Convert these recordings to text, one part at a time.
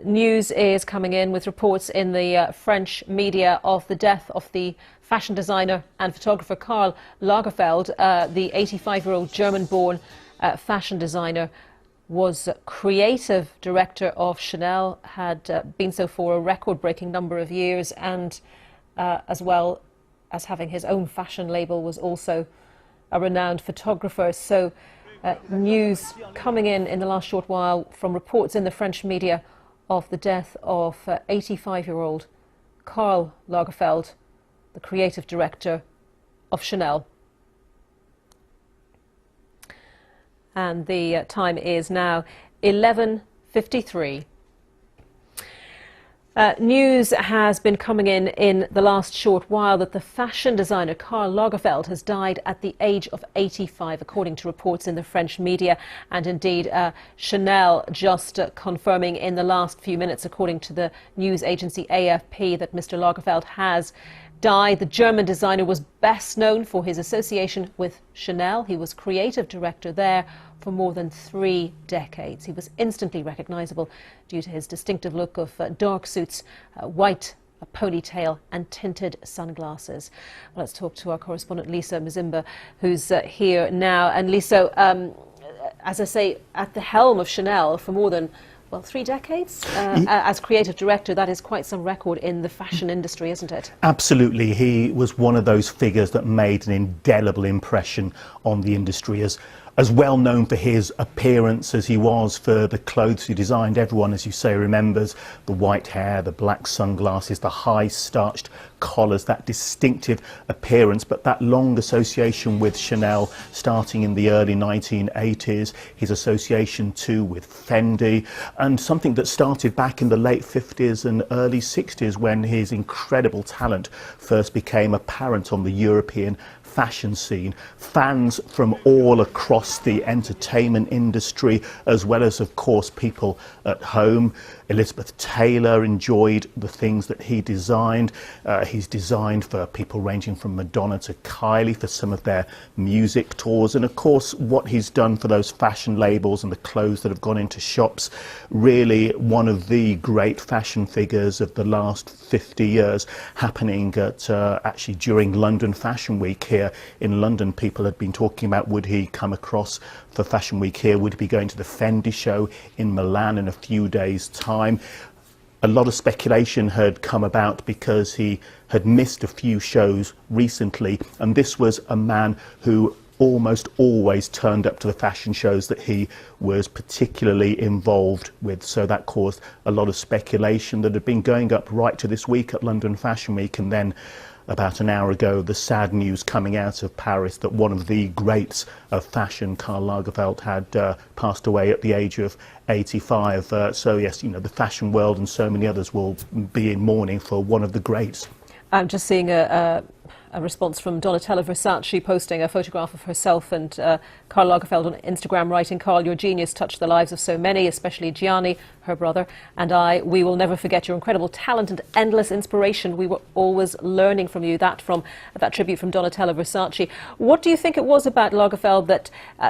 News is coming in with reports in the French media of the death of the fashion designer and photographer Karl Lagerfeld. The 85-year-old German-born fashion designer was creative director of Chanel, had been so for a record-breaking number of years, and as well as having his own fashion label, was also a renowned photographer. So news coming in the last short while from reports in the French media of the death of 85-year-old Karl Lagerfeld, the creative director of Chanel. And the time is now 11:53. News has been coming in the last short while that the fashion designer Karl Lagerfeld has died at the age of 85, according to reports in the French media. And indeed, Chanel just confirming in the last few minutes, according to the news agency AFP, that Mr. Lagerfeld has died. The German designer was best known for his association with Chanel. He was creative director there for more than 3 decades. He was instantly recognizable due to his distinctive look of dark suits, white ponytail and tinted sunglasses. Well, let's talk to our correspondent Lisa Mzimba, who's here now. And Lisa, as I say, at the helm of Chanel for more than 3 decades as creative director. That is quite some record in the fashion industry, isn't it? Absolutely. He was one of those figures that made an indelible impression on the industry, as well known for his appearance as he was for the clothes he designed. Everyone, as you say, remembers the white hair, the black sunglasses, the high starched collars, that distinctive appearance. But that long association with Chanel starting in the early 1980s, his association too with Fendi, and something that started back in the late 50s and early 60s when his incredible talent first became apparent on the European fashion scene. Fans from all across the entertainment industry, as well as, of course, people at home. Elizabeth Taylor enjoyed the things that he designed. He's designed for people ranging from Madonna to Kylie for some of their music tours. And of course, what he's done for those fashion labels and the clothes that have gone into shops, really one of the great fashion figures of the last 50 years, happening at actually during London Fashion Week here in London. People had been talking about, would he come across for Fashion Week here? Would he be going to the Fendi show in Milan in a few days' time? A lot of speculation had come about because he had missed a few shows recently, and this was a man who almost always turned up to the fashion shows that he was particularly involved with. So that caused a lot of speculation that had been going up right to this week at London Fashion Week. And then about an hour ago, the sad news coming out of Paris that one of the greats of fashion, Karl Lagerfeld, had passed away at the age of 85. So yes, you know, the fashion world and so many others will be in mourning for one of the greats. I'm just seeing a response from Donatella Versace posting a photograph of herself and Karl Lagerfeld on Instagram, writing, "Karl, your genius touched the lives of so many, especially Gianni, her brother, and I. We will never forget your incredible talent and endless inspiration. We were always learning from you." That tribute from Donatella Versace. What do you think it was about Lagerfeld that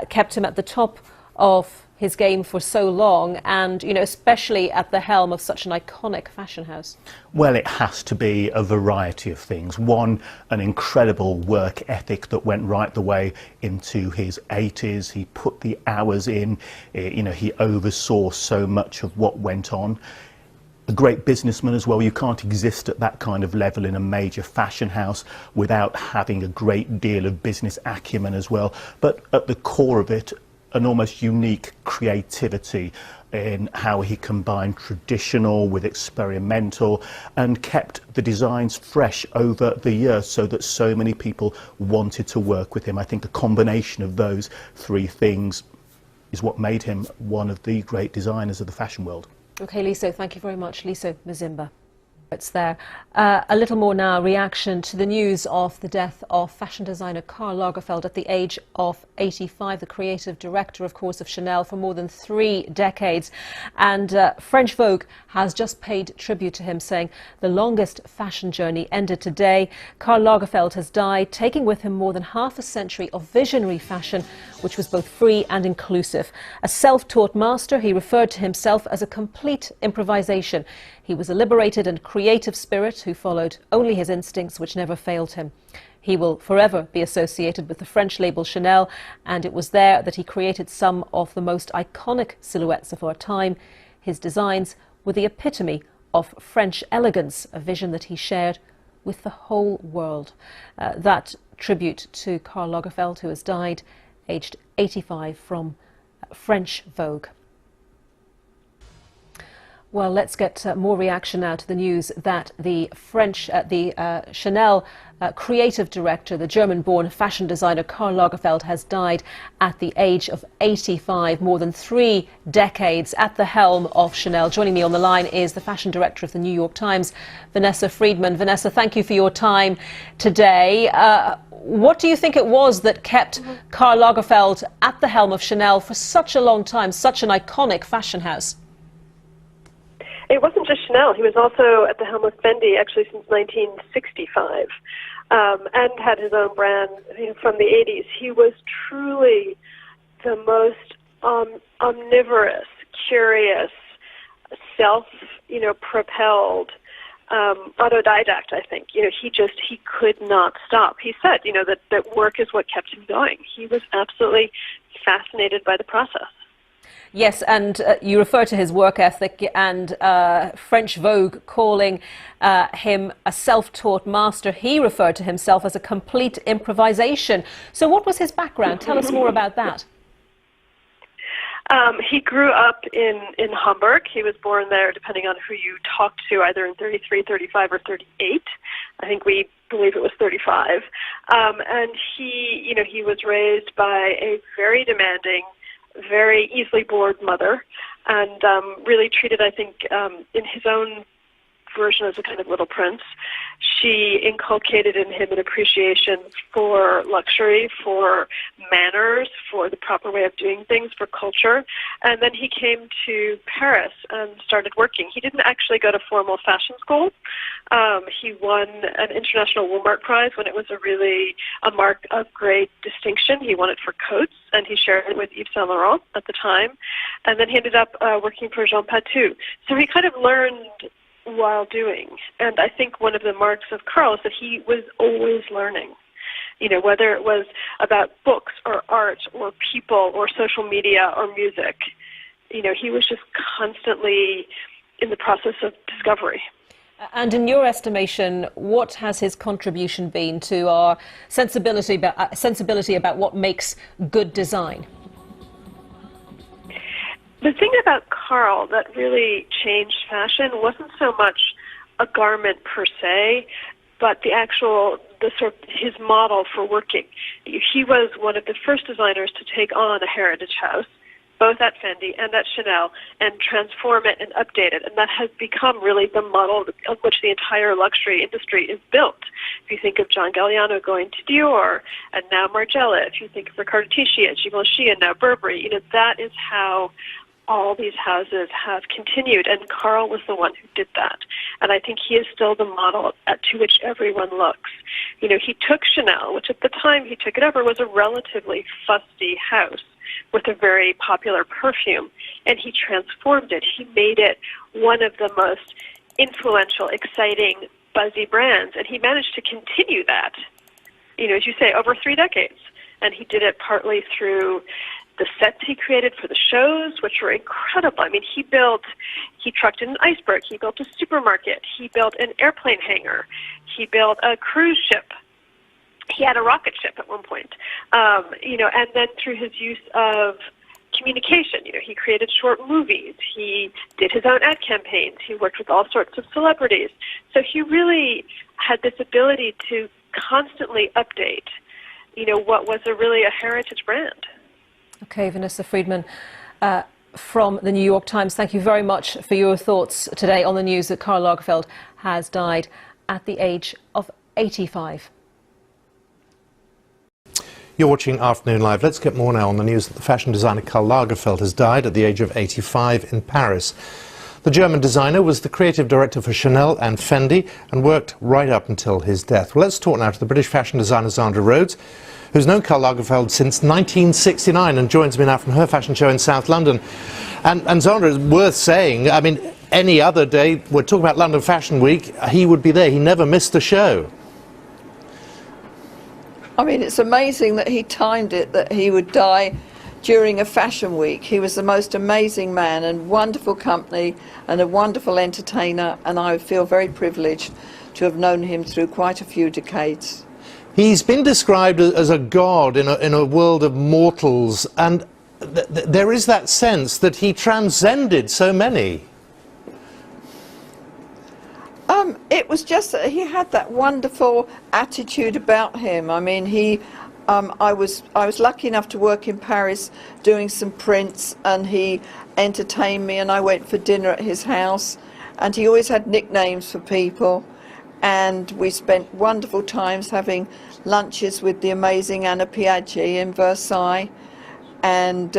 kept him at the top of his game for so long, and, you know, especially at the helm of such an iconic fashion house? Well, it has to be a variety of things. One, an incredible work ethic that went right the way into his 80s. He put the hours in, you know, he oversaw so much of what went on. A great businessman as well. You can't exist at that kind of level in a major fashion house without having a great deal of business acumen as well. But at the core of it, an almost unique creativity in how he combined traditional with experimental and kept the designs fresh over the years so that so many people wanted to work with him. I think the combination of those 3 things is what made him one of the great designers of the fashion world. OK, Lisa, thank you very much. Lisa Mzimba. It's there. A little more now, reaction to the news of the death of fashion designer Karl Lagerfeld at the age of 85, the creative director, of course, of Chanel for more than 3 decades. And French Vogue has just paid tribute to him, saying the longest fashion journey ended today. Karl Lagerfeld has died, taking with him more than half a century of visionary fashion, which was both free and inclusive. A self-taught master, he referred to himself as a complete improvisation. He was a liberated and creative spirit who followed only his instincts, which never failed him. He will forever be associated with the French label Chanel, and it was there that he created some of the most iconic silhouettes of our time. His designs were the epitome of French elegance, a vision that he shared with the whole world. That tribute to Karl Lagerfeld, who has died aged 85, from French Vogue. Well, let's get more reaction now to the news that the Chanel creative director, the German-born fashion designer Karl Lagerfeld, has died at the age of 85, more than 3 decades at the helm of Chanel. Joining me on the line is the fashion director of the New York Times, Vanessa Friedman. Vanessa, thank you for your time today. What do you think it was that kept Karl Lagerfeld at the helm of Chanel for such a long time, such an iconic fashion house? It wasn't just Chanel. He was also at the helm of Fendi, actually, since 1965, and had his own brand from the 80s. He was truly the most omnivorous, curious, propelled autodidact, I think. He could not stop. He said, that work is what kept him going. He was absolutely fascinated by the process. Yes, and you refer to his work ethic, and French Vogue calling him a self-taught master. He referred to himself as a complete improvisation. So what was his background? Tell us more about that. He grew up in Hamburg. He was born there, depending on who you talked to, either in 33, 35, or 38. I think we believe it was 35. And he was raised by a very demanding, very easily bored mother, and really treated, I think, in his own version as a kind of little prince. She inculcated in him an appreciation for luxury, for manners, for the proper way of doing things, for culture. And then he came to Paris and started working. He didn't actually go to formal fashion school. He won an International Woolmark Prize when it was a mark of great distinction. He won it for coats, and he shared it with Yves Saint Laurent at the time. And then he ended up working for Jean Patou. So he kind of learned while doing. And I think one of the marks of Karl is that he was always learning. Whether it was about books or art or people or social media or music, he was just constantly in the process of discovery. And in your estimation, what has his contribution been to our sensibility about what makes good design? The thing about Karl that really changed fashion wasn't so much a garment per se, but his model for working. He was one of the first designers to take on a heritage house, both at Fendi and at Chanel, and transform it and update it. And that has become really the model on which the entire luxury industry is built. If you think of John Galliano going to Dior, and now Margiela, if you think of Riccardo Tisci and Givenchy, and now Burberry, that is how all these houses have continued, and Karl was the one who did that. And I think he is still the model to which everyone looks. He took Chanel, which at the time he took it over was a relatively fusty house with a very popular perfume, and he transformed it. He made it one of the most influential, exciting, buzzy brands, and he managed to continue that, as you say, over 3 decades. And he did it partly through the sets he created for the shows, which were incredible. I mean, he trucked in an iceberg, he built a supermarket, he built an airplane hangar, he built a cruise ship, he had a rocket ship at one point, and then through his use of communication, he created short movies, he did his own ad campaigns, he worked with all sorts of celebrities. So he really had this ability to constantly update, what was really a heritage brand. Okay, Vanessa Friedman, from the New York Times. Thank you very much for your thoughts today on the news that Karl Lagerfeld has died at the age of 85. You're watching Afternoon Live. Let's get more now on the news that the fashion designer Karl Lagerfeld has died at the age of 85 in Paris. The German designer was the creative director for Chanel and Fendi and worked right up until his death. Well, let's talk now to the British fashion designer Zandra Rhodes, who's known Karl Lagerfeld since 1969 and joins me now from her fashion show in South London. And Zandra, is worth saying, I mean, any other day, we're talking about London Fashion Week, he would be there. He never missed a show. I mean, it's amazing that he timed it, that he would die during a fashion week. He was the most amazing man and wonderful company and a wonderful entertainer, and I feel very privileged to have known him through quite a few decades. He's been described as a god in a world of mortals, and there is that sense that he transcended so many. It was just that he had that wonderful attitude about him. I mean, I was lucky enough to work in Paris doing some prints, and he entertained me, and I went for dinner at his house, and he always had nicknames for people, and we spent wonderful times having lunches with the amazing Anna Piaggi in Versailles, and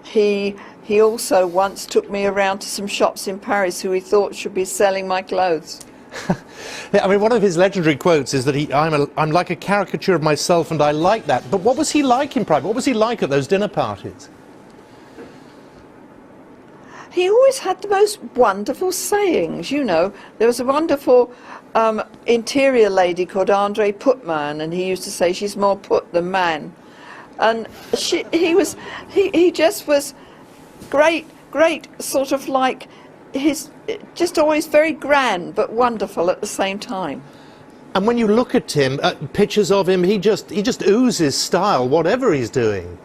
he also once took me around to some shops in Paris who he thought should be selling my clothes. I mean, one of his legendary quotes is that I'm like a caricature of myself, and I like that. But what was he like in private? What was he like at those dinner parties? He always had the most wonderful sayings, you know. There was a wonderful interior lady called Andre Putman, and he used to say she's more put than man. And he just was great, sort of like just always very grand but wonderful at the same time. And when you look at him, pictures of him, he just oozes style, whatever he's doing.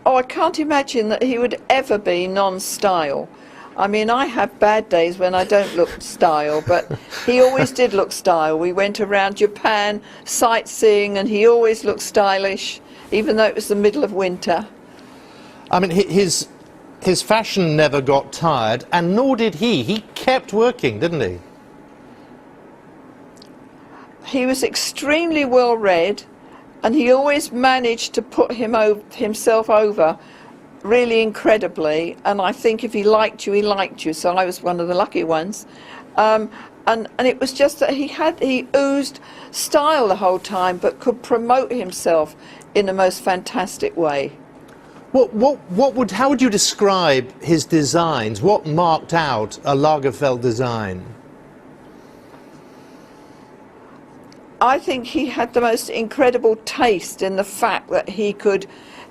Oh, I can't imagine that he would ever be non-style. I mean, I have bad days when I don't look style, but he always did look style. We went around Japan sightseeing, and he always looked stylish, even though it was the middle of winter. I mean, his fashion never got tired, and nor did he. He kept working, didn't he? He was extremely well read, and he always managed to put himself over really incredibly. And I think if he liked you, he liked you. So I was one of the lucky ones. And it was just that he oozed style the whole time, but could promote himself in the most fantastic way. How would you describe his designs? What marked out a Lagerfeld design? I think he had the most incredible taste in the fact that he could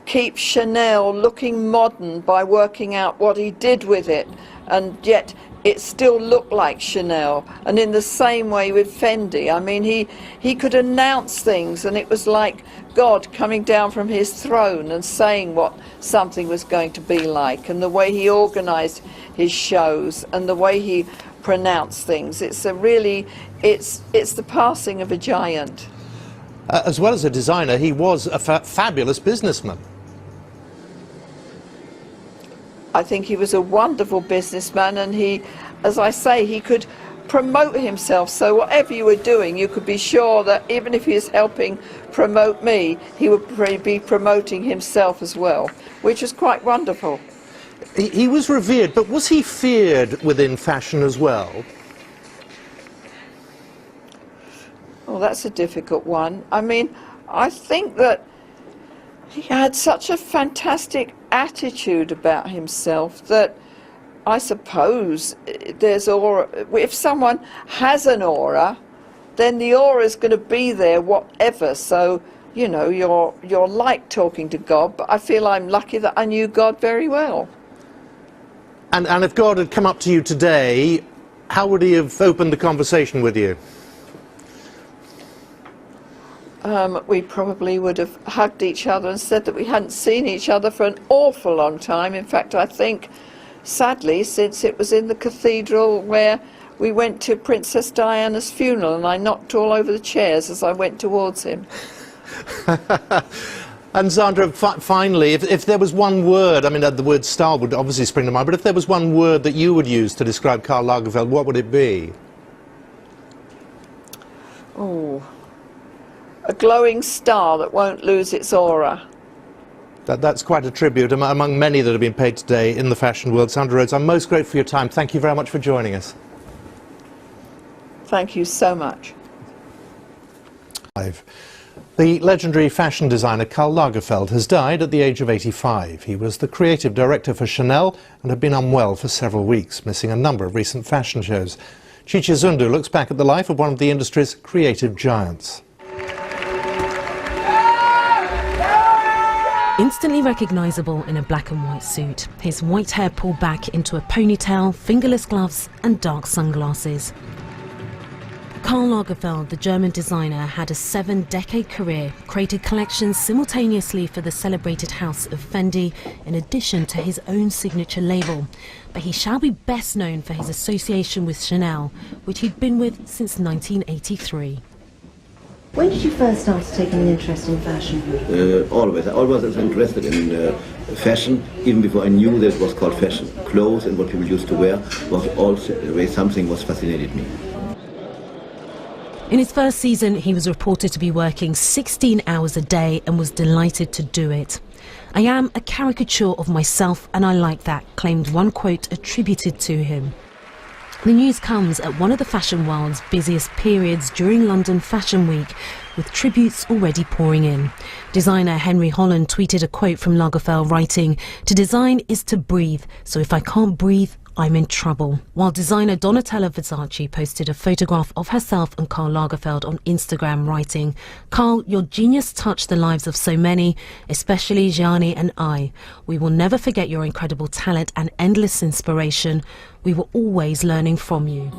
keep Chanel looking modern by working out what he did with it, and yet it still looked like Chanel. And in the same way with Fendi, I mean, he could announce things, and it was like God coming down from his throne and saying what something was going to be like, and the way he organized his shows and the way he pronounced things. It's the passing of a giant. As well as a designer, he was a fabulous businessman. I think he was a wonderful businessman, and he, as I say, he could promote himself. So whatever you were doing, you could be sure that even if he was helping promote me, he would be promoting himself as well, which was quite wonderful. He was revered, but was he feared within fashion as well? Oh, that's a difficult one. I mean, I think that he had such a fantastic attitude about himself that I suppose there's aura. If someone has an aura, then the aura is going to be there whatever. So, you know, you're like talking to God, but I feel I'm lucky that I knew God very well. And if God had come up to you today, how would he have opened the conversation with you? We probably would have hugged each other and said that we hadn't seen each other for an awful long time. In fact, I think, sadly, since it was in the cathedral where we went to Princess Diana's funeral, and I knocked all over the chairs as I went towards him. And Zandra, finally, if there was one word, I mean, the word style would obviously spring to mind, but if there was one word that you would use to describe Karl Lagerfeld, what would it be? Oh, a glowing star that won't lose its aura. That's quite a tribute among many that have been paid today in the fashion world. Zandra Rhodes, I'm most grateful for your time. Thank you very much for joining us. Thank you so much. The legendary fashion designer Karl Lagerfeld has died at the age of 85. He was the creative director for Chanel and had been unwell for several weeks, missing a number of recent fashion shows. Chicha Zundu looks back at the life of one of the industry's creative giants. Instantly recognisable in a black and white suit, his white hair pulled back into a ponytail, fingerless gloves and dark sunglasses. Karl Lagerfeld, the German designer, had a 7-decade career, created collections simultaneously for the celebrated house of Fendi, in addition to his own signature label. But he shall be best known for his association with Chanel, which he'd been with since 1983. When did you first start taking an interest in fashion? Always. I always was interested in fashion, even before I knew that it was called fashion. Clothes and what people used to wear was always something was fascinated me. In his first season, he was reported to be working 16 hours a day and was delighted to do it. "I am a caricature of myself and I like that," claimed one quote attributed to him. The news comes at one of the fashion world's busiest periods during London Fashion Week, with tributes already pouring in. Designer Henry Holland tweeted a quote from Lagerfeld writing, "To design is to breathe, so if I can't breathe, I'm in trouble." While designer Donatella Versace posted a photograph of herself and Karl Lagerfeld on Instagram writing, "Karl, your genius touched the lives of so many, especially Gianni and I. We will never forget your incredible talent and endless inspiration. We were always learning from you."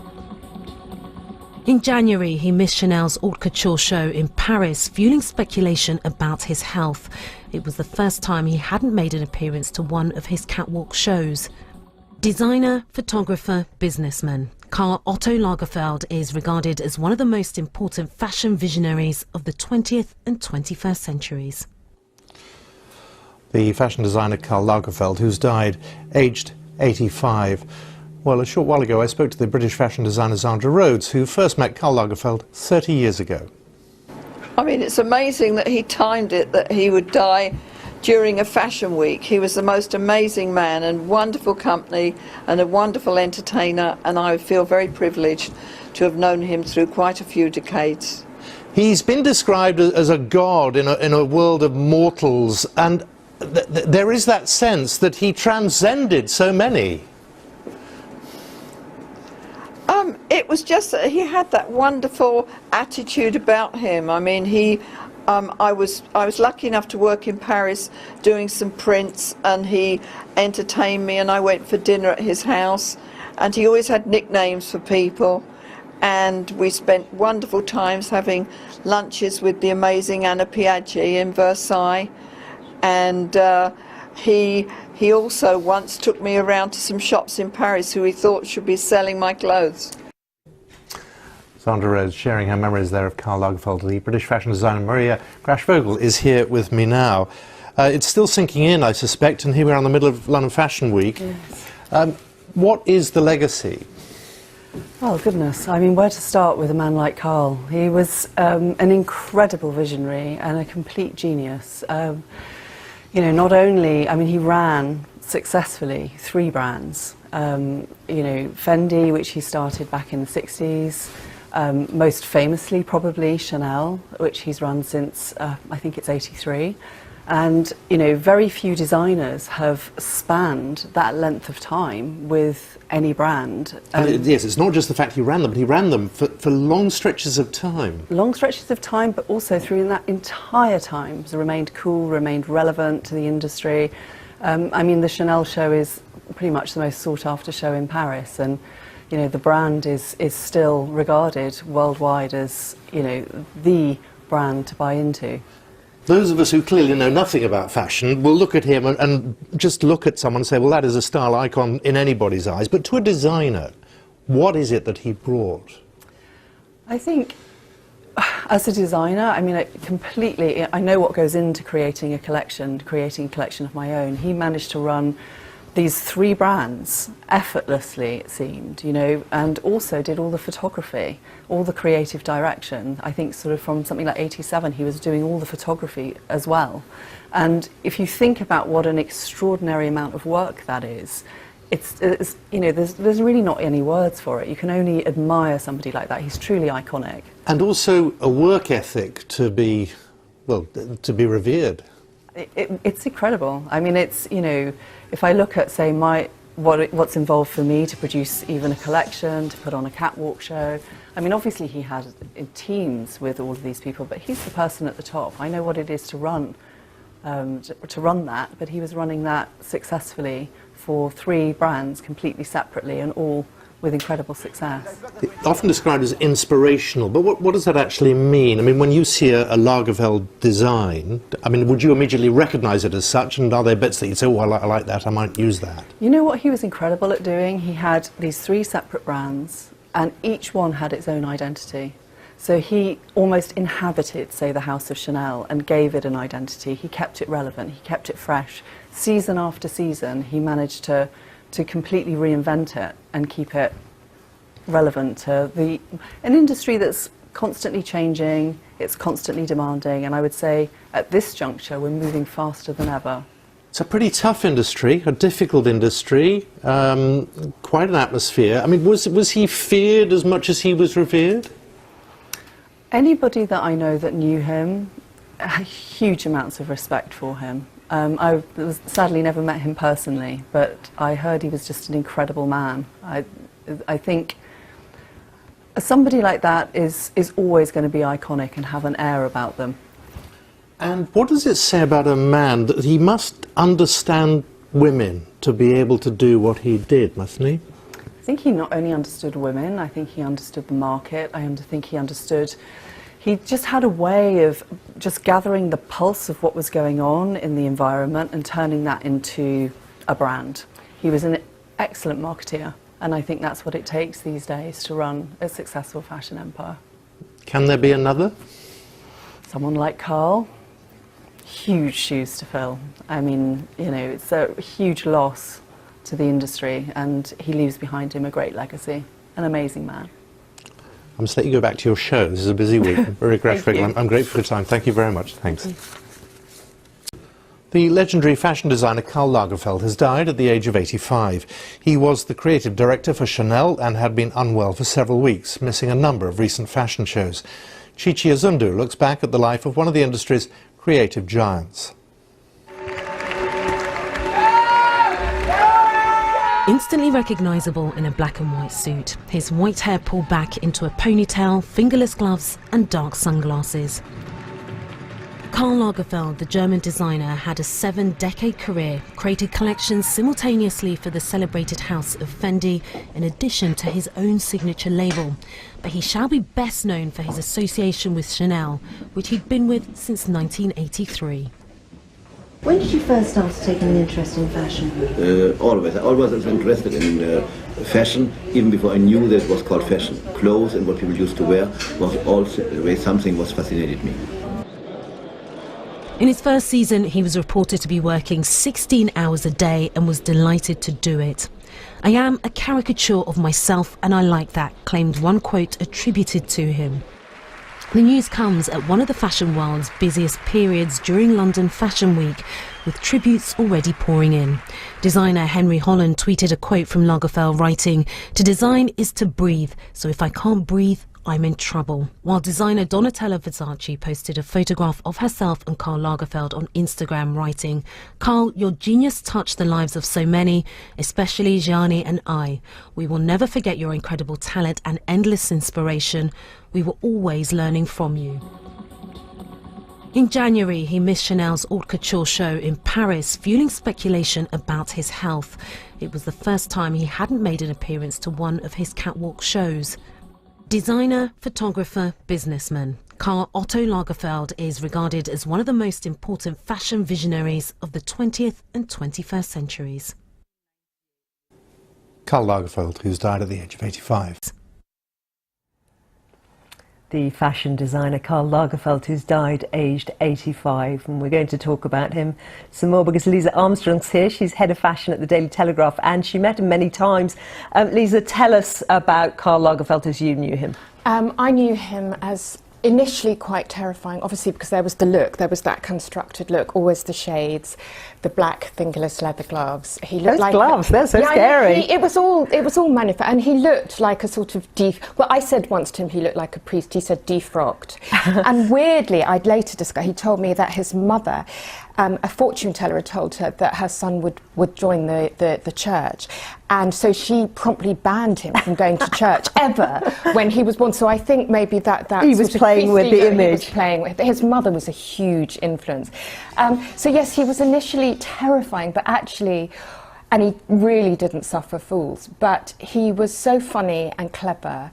In January, he missed Chanel's haute couture show in Paris, fueling speculation about his health. It was the first time he hadn't made an appearance to one of his catwalk shows. Designer, photographer, businessman, Karl Otto Lagerfeld is regarded as one of the most important fashion visionaries of the 20th and 21st centuries. The fashion designer Karl Lagerfeld, who's died aged 85. Well, a short while ago I spoke to the British fashion designer Zandra Rhodes, who first met Karl Lagerfeld 30 years ago. I mean, it's amazing that he timed it, that he would die during a fashion week. He was the most amazing man and wonderful company and a wonderful entertainer, and I feel very privileged to have known him through quite a few decades. He's been described as a god in a world of mortals, and there is that sense that he transcended so many. It was just that he had that wonderful attitude about him. I mean, I was lucky enough to work in Paris doing some prints, and he entertained me, and I went for dinner at his house, and he always had nicknames for people, and we spent wonderful times having lunches with the amazing Anna Piaggi in Versailles, and he also once took me around to some shops in Paris who he thought should be selling my clothes. Zandra Rhodes sharing her memories there of Karl Lagerfeld. The British fashion designer Maria Grashvogel is here with me now. It's still sinking in, I suspect, and here we are in the middle of London Fashion Week. Yes. What is the legacy? Oh, goodness. I mean, where to start with a man like Karl? He was an incredible visionary and a complete genius. You know, not only, I mean, he ran successfully 3 brands. You know, Fendi, which he started back in the 60s. Most famously, probably Chanel, which he's run since, I think it's 83. And, you know, very few designers have spanned that length of time with any brand. Yes, it's not just the fact he ran them, but he ran them for long stretches of time. Long stretches of time, but also through that entire time, has remained cool, remained relevant to the industry. I mean, the Chanel show is pretty much the most sought-after show in Paris, and you know, the brand is still regarded worldwide as, you know, the brand to buy into. Those of us who clearly know nothing about fashion will look at him and just look at someone and say, well, that is a style icon in anybody's eyes. But to a designer, what is it that he brought? I think as a designer, I mean, I know what goes into creating a collection of my own. He managed to run these 3 brands effortlessly, it seemed, you know, and also did all the photography, all the creative direction. I think sort of from something like 87, he was doing all the photography as well. And if you think about what an extraordinary amount of work that is, it's you know, there's really not any words for it. You can only admire somebody like that. He's truly iconic. And also a work ethic to be, well, to be revered. It's incredible. I mean, it's, you know, if I look at, say, what's involved for me to produce even a collection, to put on a catwalk show, I mean, obviously he had teams with all of these people, but he's the person at the top. I know what it is to run that, but he was running that successfully for 3 brands completely separately and all with incredible success. Often described as inspirational, but what does that actually mean? I mean, when you see a Lagerfeld design, I mean, would you immediately recognise it as such, and are there bits that you'd say, oh, I like that, I might use that? You know what he was incredible at doing? He had these 3 separate brands, and each one had its own identity. So he almost inhabited, say, the House of Chanel and gave it an identity. He kept it relevant, he kept it fresh. Season after season, he managed to completely reinvent it and keep it relevant to an industry that's constantly changing, it's constantly demanding, and I would say at this juncture we're moving faster than ever. It's a pretty tough industry, a difficult industry, quite an atmosphere. I mean, was he feared as much as he was revered? Anybody that I know that knew him had huge amounts of respect for him. I sadly never met him personally, but I heard he was just an incredible man. I think somebody like that is always going to be iconic and have an air about them. And what does it say about a man that he must understand women to be able to do what he did, mustn't he? I think he not only understood women, I think he understood the market, he just had a way of just gathering the pulse of what was going on in the environment and turning that into a brand. He was an excellent marketeer, and I think that's what it takes these days to run a successful fashion empire. Can there be another? Someone like Karl, huge shoes to fill. I mean, you know, it's a huge loss to the industry, and he leaves behind him a great legacy, an amazing man. I must let you go back to your show. This is a busy week. Very grateful. I'm grateful for your time. Thank you very much. Thanks. The legendary fashion designer Karl Lagerfeld has died at the age of 85. He was the creative director for Chanel and had been unwell for several weeks, missing a number of recent fashion shows. Chichi Azundu looks back at the life of one of the industry's creative giants. Instantly recognisable in a black and white suit, his white hair pulled back into a ponytail, fingerless gloves and dark sunglasses. Karl Lagerfeld, the German designer, had a 7-decade career, created collections simultaneously for the celebrated house of Fendi, in addition to his own signature label. But he shall be best known for his association with Chanel, which he'd been with since 1983. When did you first start taking an interest in fashion? Always. I always was interested in fashion, even before I knew that it was called fashion. Clothes and what people used to wear was always something was fascinated me. In his first season, he was reported to be working 16 hours a day and was delighted to do it. "I am a caricature of myself and I like that," claimed one quote attributed to him. The news comes at one of the fashion world's busiest periods during London Fashion Week, with tributes already pouring in. Designer Henry Holland tweeted a quote from Lagerfeld writing, "To design is to breathe, so if I can't breathe, I'm in trouble." While designer Donatella Versace posted a photograph of herself and Karl Lagerfeld on Instagram writing, "Karl, your genius touched the lives of so many, especially Gianni and I. We will never forget your incredible talent and endless inspiration. We were always learning from you." In January, he missed Chanel's haute couture show in Paris, fueling speculation about his health. It was the first time he hadn't made an appearance to one of his catwalk shows. Designer, photographer, businessman, Karl Otto Lagerfeld is regarded as one of the most important fashion visionaries of the 20th and 21st centuries. Karl Lagerfeld, who's died at the age of 85. The fashion designer Karl Lagerfeld, who's died aged 85, and we're going to talk about him some more because Lisa Armstrong's here. She's head of fashion at the Daily Telegraph and she met him many times. Lisa, tell us about Karl Lagerfeld as you knew him. I knew him as initially quite terrifying, obviously because there was the look, there was that constructed look, always the shades, the black fingerless leather gloves. He looked Those gloves, they're so scary. It was all manufactured, and he looked like a sort of well, I said once to him he looked like a priest. He said defrocked, and weirdly, I'd later discovered, he told me that his mother, a fortune teller, had told her that her son would join the church, and so she promptly banned him from going to church ever when he was born. So I think maybe that he was playing with the image. He was playing with. His mother was a huge influence. So yes, he was initially terrifying, but actually, and he really didn't suffer fools, but he was so funny and clever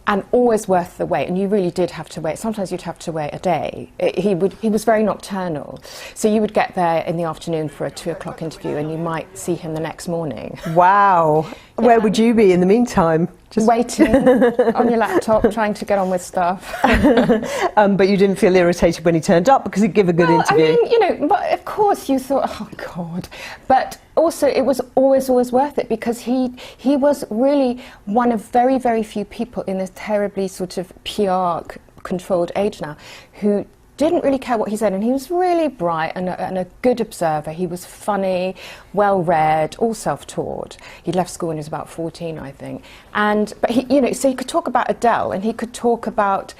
and always worth the wait, and you really did have to wait. Sometimes you'd have to wait a day. He was very nocturnal, so you would get there in the afternoon for a 2 o'clock interview and you might see him the next morning. Wow. Yeah. Where would you be in the meantime? Just waiting on your laptop, trying to get on with stuff. But you didn't feel irritated when he turned up because he'd give a good interview? I mean, you know, but of course you thought, oh God. But also it was always worth it because he was really one of very, very few people in this terribly sort of PR-controlled age now who didn't really care what he said, and he was really bright and a good observer. He was funny, well-read, all self-taught. He left school when he was about 14, I think. But he, you know, so he could talk about Adele, and he could talk about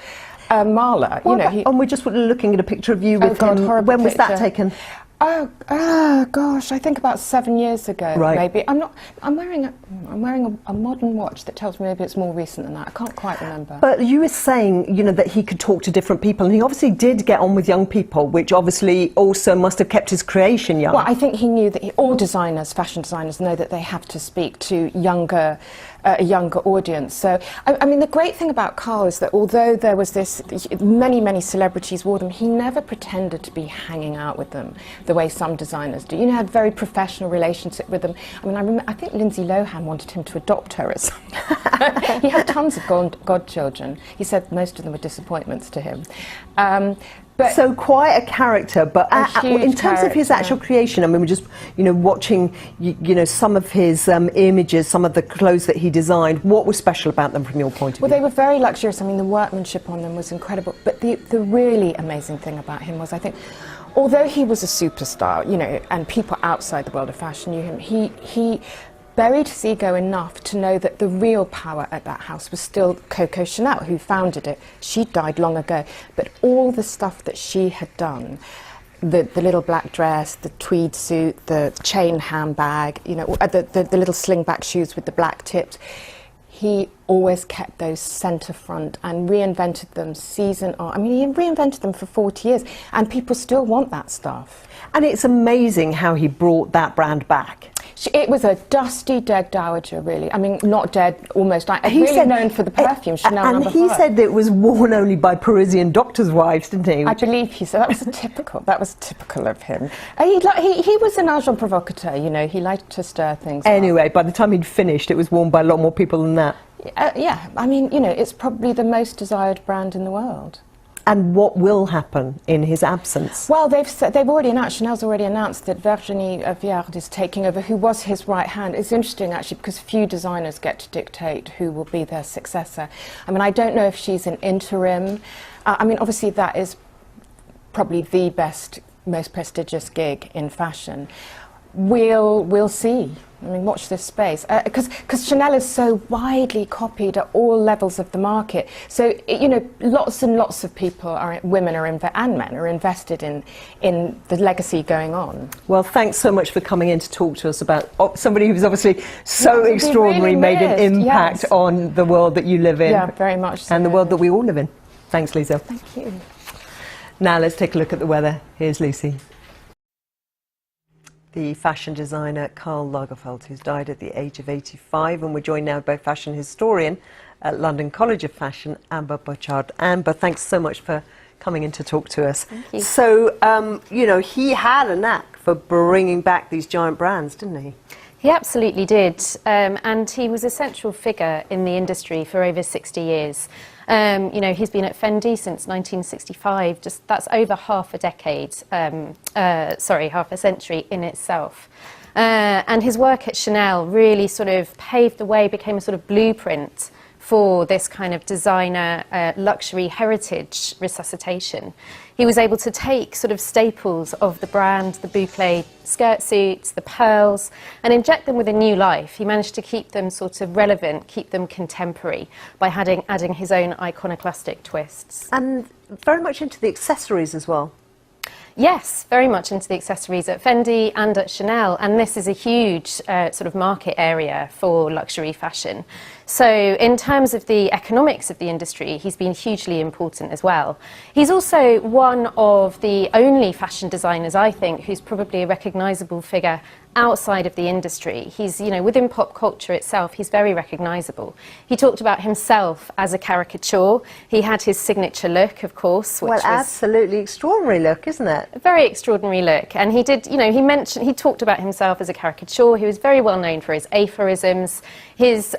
Mahler. You know, and we're just looking at a picture of you with him. When was that taken? Oh gosh, I think about 7 years ago, maybe. I'm wearing a modern watch that tells me maybe it's more recent than that. I can't quite remember. But you were saying, you know, that he could talk to different people, and he obviously did get on with young people, which obviously also must have kept his creation young. Well, I think he knew that all designers, fashion designers, know that they have to speak to a younger audience. So, I mean, the great thing about Karl is that although there was this, many celebrities wore them, he never pretended to be hanging out with them the way some designers do. You know, had a very professional relationship with them. I mean, I think Lindsay Lohan wanted him to adopt her as he had tons of godchildren. He said most of them were disappointments to him. But so quite a character, but in terms of his actual creation, I mean, we're just, you know, watching, you know, some of his images, some of the clothes that he designed. What was special about them from your point of view? Well, they were very luxurious. I mean, the workmanship on them was incredible. But the really amazing thing about him was, I think, although he was a superstar, you know, and people outside the world of fashion knew him, he buried his ego enough to know that the real power at that house was still Coco Chanel, who founded it. She died long ago, but all the stuff that she had done, the little black dress, the tweed suit, the chain handbag, you know, the little slingback shoes with the black tips, he always kept those centre front and reinvented them season on. I mean, he reinvented them for 40 years, and people still want that stuff. And it's amazing how he brought that brand back. It was a dusty, dead dowager, really. I mean, not dead, almost. He's really known for the perfume, Chanel and No. he said that it was worn only by Parisian doctors' wives, didn't he? I believe he said that was typical of him. He was an agent provocateur, you know. He liked to stir things Anyway, up. By the time he'd finished, it was worn by a lot more people than that. Yeah, I mean, you know, it's probably the most desired brand in the world. And what will happen in his absence? Well, they've already announced, Chanel's already announced that Virginie Viard is taking over, who was his right hand. It's interesting, actually, because few designers get to dictate who will be their successor. I mean, I don't know if she's an interim. I mean, obviously, that is probably the best, most prestigious gig in fashion. We'll see. I mean, watch this space. Because Chanel is so widely copied at all levels of the market. So, you know, lots and lots of people, women and men, are invested in the legacy going on. Well, thanks so much for coming in to talk to us about somebody who's obviously so extraordinary, really made an impact on the world that you live in. Yeah, very much so. And the world that we all live in. Thanks, Lisa. Thank you. Now let's take a look at the weather. Here's Lucy. The fashion designer Karl Lagerfeld, who's died at the age of 85, and we're joined now by fashion historian at London College of Fashion, Amber Burchard. Amber, thanks so much for coming in to talk to us. Thank you. So, you know, he had a knack for bringing back these giant brands, didn't he? He absolutely did, and he was a central figure in the industry for over 60 years. You know, he's been at Fendi since 1965. Just that's over half a decade. Half a century in itself. And his work at Chanel really sort of paved the way, became a sort of blueprint for this kind of designer luxury heritage resuscitation. He was able to take sort of staples of the brand, the boucle skirt suits, the pearls, and inject them with a new life. He managed to keep them sort of relevant, keep them contemporary by adding his own iconoclastic twists. And very much into the accessories as well. Yes, very much into the accessories at Fendi and at Chanel, and this is a huge sort of market area for luxury fashion. So in terms of the economics of the industry, he's been hugely important as well. He's also one of the only fashion designers, I think, who's probably a recognisable figure outside of the industry. He's, you know, within pop culture itself, he's very recognisable. He talked about himself as a caricature. He had his signature look, of course, which was absolutely extraordinary look, isn't it? A very extraordinary look. And he did, you know, he talked about himself as a caricature. He was very well known for his aphorisms. His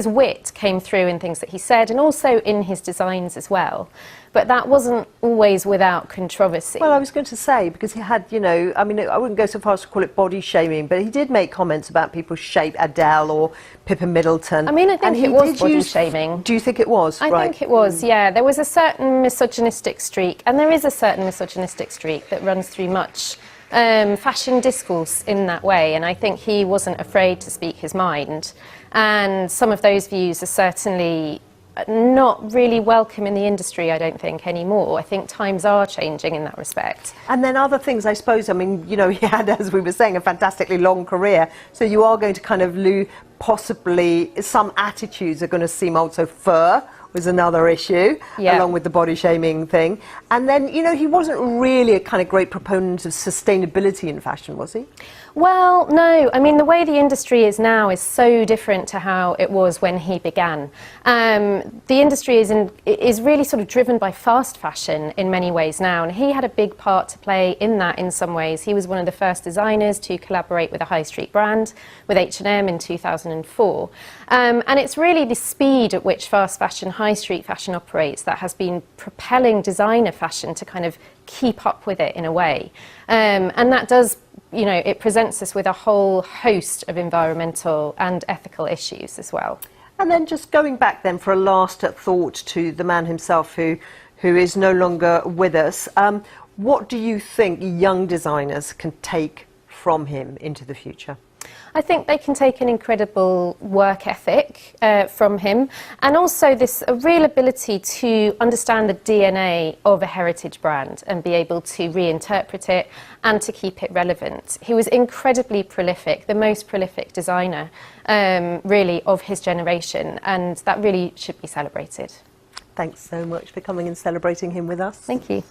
wit came through in things that he said, and also in his designs as well. But that wasn't always without controversy. Well, I was going to say, because he had, you know, I mean, I wouldn't go so far as to call it body shaming, but he did make comments about people's shape, Adele or Pippa Middleton. I mean, I think it was body shaming. Do you think it was? I think it was, yeah. There was a certain misogynistic streak, and there is a certain misogynistic streak that runs through much fashion discourse in that way, and I think he wasn't afraid to speak his mind. And some of those views are certainly not really welcome in the industry, I don't think, anymore. I think times are changing in that respect. And then other things, I suppose, I mean, you know, he had, as we were saying, a fantastically long career, so you are going to kind of lose, possibly, some attitudes are going to seem old, so fur was another issue, along with the body shaming thing. And then, you know, he wasn't really a kind of great proponent of sustainability in fashion, was he? Well, no. I mean, the way the industry is now is so different to how it was when he began. The industry is really sort of driven by fast fashion in many ways now, and he had a big part to play in that in some ways. He was one of the first designers to collaborate with a high street brand, with H&M in 2004. And it's really the speed at which fast fashion, high street fashion operates that has been propelling designer fashion to kind of keep up with it in a way. And that does, you know, it presents us with a whole host of environmental and ethical issues as well. And then just going back then for a last thought to the man himself who is no longer with us, what do you think young designers can take from him into the future? I think they can take an incredible work ethic from him, and also this real ability to understand the DNA of a heritage brand and be able to reinterpret it and to keep it relevant. He was incredibly prolific, the most prolific designer really of his generation, and that really should be celebrated. Thanks so much for coming and celebrating him with us. Thank you.